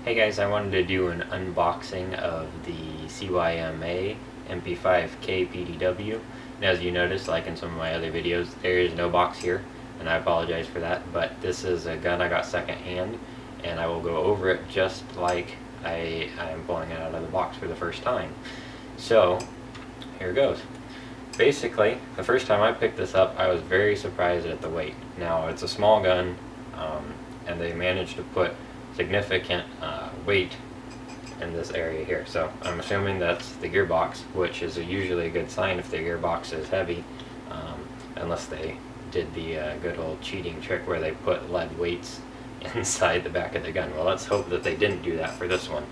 Hey guys, I wanted to do an unboxing of the CYMA Mp5k PDW. And as you noticed, like in some of my other videos, there is no box here, and I apologize for that, but this is a gun I got secondhand, and I will go over it just like I am pulling it out of the box for the first time. So, here goes. Basically, the first time I picked this up, I was very surprised at the weight. Now, it's a small gun, and they managed to put significant weight in this area here. So I'm assuming that's the gearbox, which is usually a good sign if the gearbox is heavy, unless they did the good old cheating trick where they put lead weights inside the back of the gun. Well, let's hope that they didn't do that for this one,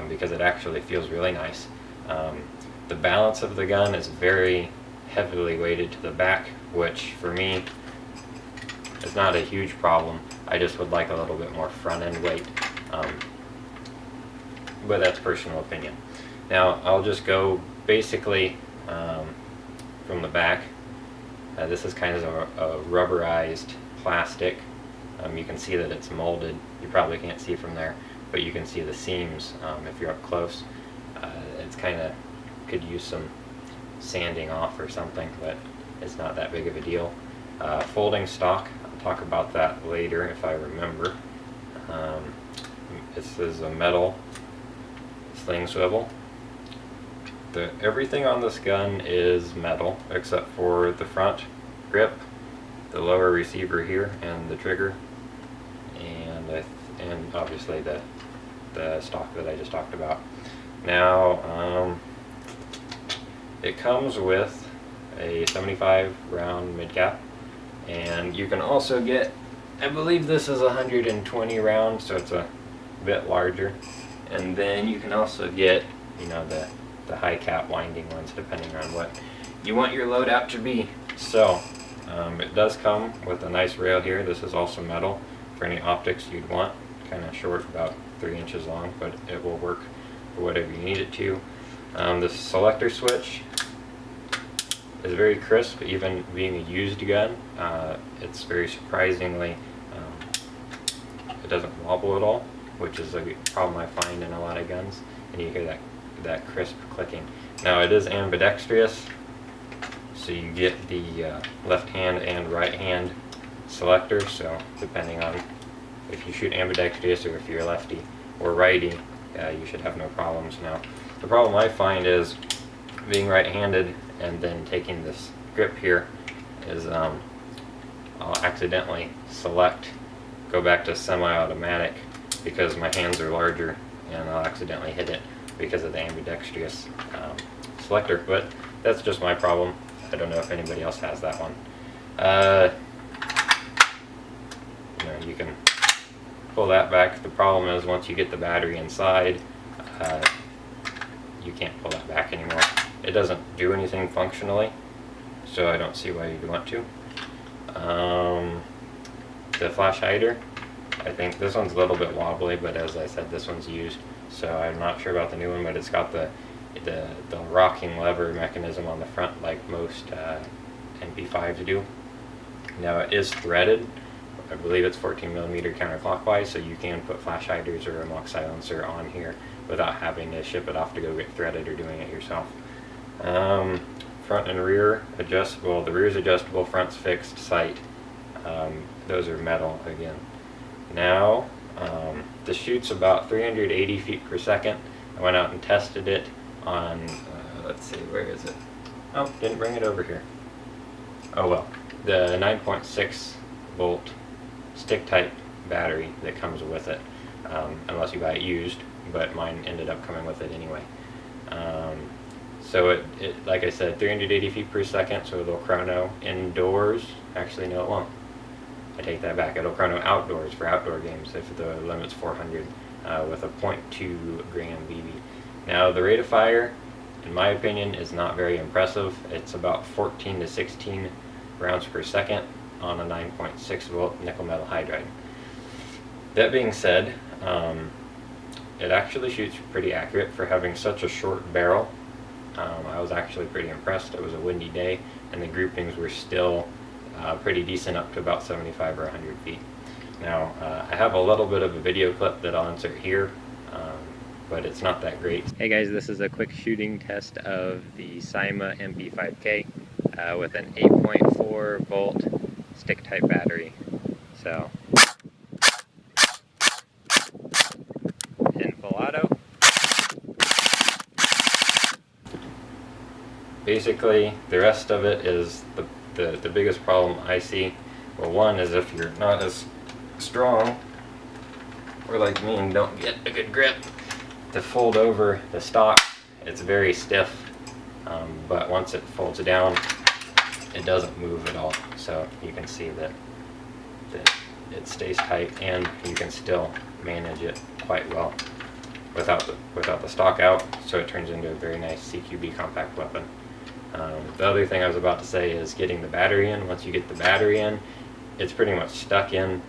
because it actually feels really nice. The balance of the gun is very heavily weighted to the back, which for me is not a huge problem. I just would like a little bit more front end weight, but that's personal opinion. Now I'll just go basically from the back. This is kind of a rubberized plastic. You can see that it's molded. You probably can't see from there, but you can see the seams if you're up close. It's kind of could use some sanding off or something, but it's not that big of a deal. Folding stock, I'll talk about that later if I remember. This is a metal sling swivel. Everything on this gun is metal except for the front grip, the lower receiver here, and the trigger, and obviously the stock that I just talked about. Now, it comes with a 75 round mid cap, and you can also get, I believe this is 120 rounds, so it's a bit larger, and then you can also get, you know, the high cap winding ones depending on what you want your loadout to be. So it does come with a nice rail here. This is also metal for any optics you'd want, kind of short, about 3 inches long, but it will work for whatever you need it to. The selector switch is very crisp, even being a used gun. It's very surprisingly, it doesn't wobble at all, which is a problem I find in a lot of guns, and you hear that crisp clicking. Now it is ambidextrous, so you get the left hand and right hand selector, so depending on if you shoot ambidextrous or if you're lefty or righty, you should have no problems. Now the problem I find is being right-handed and then taking this grip here is I'll accidentally go back to semi-automatic because my hands are larger, and I'll accidentally hit it because of the ambidextrous selector. But that's just my problem. I don't know if anybody else has that one. You can pull that back. The problem is once you get the battery inside, you can't pull that back anymore. It doesn't do anything functionally, so I don't see why you'd want to. The flash hider, I think this one's a little bit wobbly, but as I said, this one's used, so I'm not sure about the new one, but it's got the rocking lever mechanism on the front like most MP5s do. Now it is threaded. I believe it's 14mm counterclockwise, so you can put flash hiders or a mock silencer on here without having to ship it off to go get threaded or doing it yourself. Front and rear adjustable. The rear is adjustable, front's fixed sight. Those are metal again. Now, this shoots about 380 feet per second. I went out and tested it on, let's see, where is it? Oh, didn't bring it over here. Oh well, the 9.6 volt stick type battery that comes with it, unless you buy it used, but mine ended up coming with it anyway. So it, like I said, 380 feet per second, so it'll chrono indoors. Actually, no, it won't. I take that back. It'll chrono outdoors for outdoor games if the limit's 400 with a 0.2 gram BB. Now, the rate of fire, in my opinion, is not very impressive. It's about 14 to 16 rounds per second on a 9.6 volt nickel metal hydride. That being said, it actually shoots pretty accurate for having such a short barrel. I was actually pretty impressed. It was a windy day, and the groupings were still pretty decent up to about 75 or 100 feet. Now, I have a little bit of a video clip that I'll insert here but it's not that great. Hey guys, this is a quick shooting test of the CYMA Mp5k with an 8.4 volt stick type battery. So, in full auto. Basically, the rest of it is the biggest problem I see. Well, one is if you're not as strong, or like me and don't get a good grip to fold over the stock, it's very stiff, but once it folds down, it doesn't move at all. So you can see that it stays tight, and you can still manage it quite well without the stock out, so it turns into a very nice CQB compact weapon. The other thing I was about to say is getting the battery in. Once you get the battery in, it's pretty much stuck in.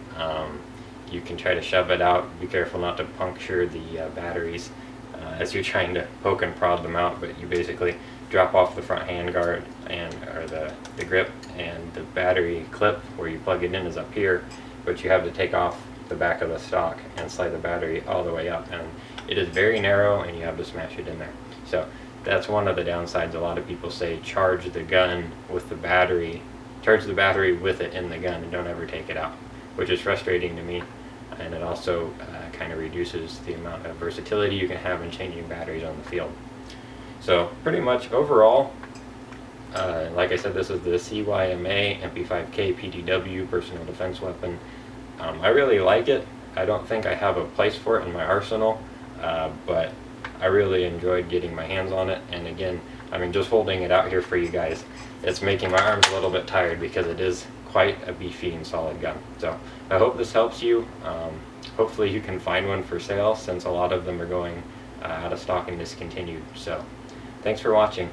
You can try to shove it out. Be careful not to puncture the batteries as you're trying to poke and prod them out, but you basically drop off the front handguard or the grip, and the battery clip where you plug it in is up here, but you have to take off the back of the stock and slide the battery all the way up, and it is very narrow and you have to smash it in there. So that's one of the downsides. A lot of people say charge the gun with the battery, charge the battery with it in the gun, and don't ever take it out, which is frustrating to me. And it also kind of reduces the amount of versatility you can have in changing batteries on the field. So pretty much overall, like I said, this is the CYMA Mp5k PDW personal defense weapon. I really like it. I don't think I have a place for it in my arsenal, but I really enjoyed getting my hands on it. And again, I mean, just holding it out here for you guys, it's making my arms a little bit tired because it is quite a beefy and solid gun. So I hope this helps you. Hopefully you can find one for sale, since a lot of them are going out of stock and discontinued. So thanks for watching.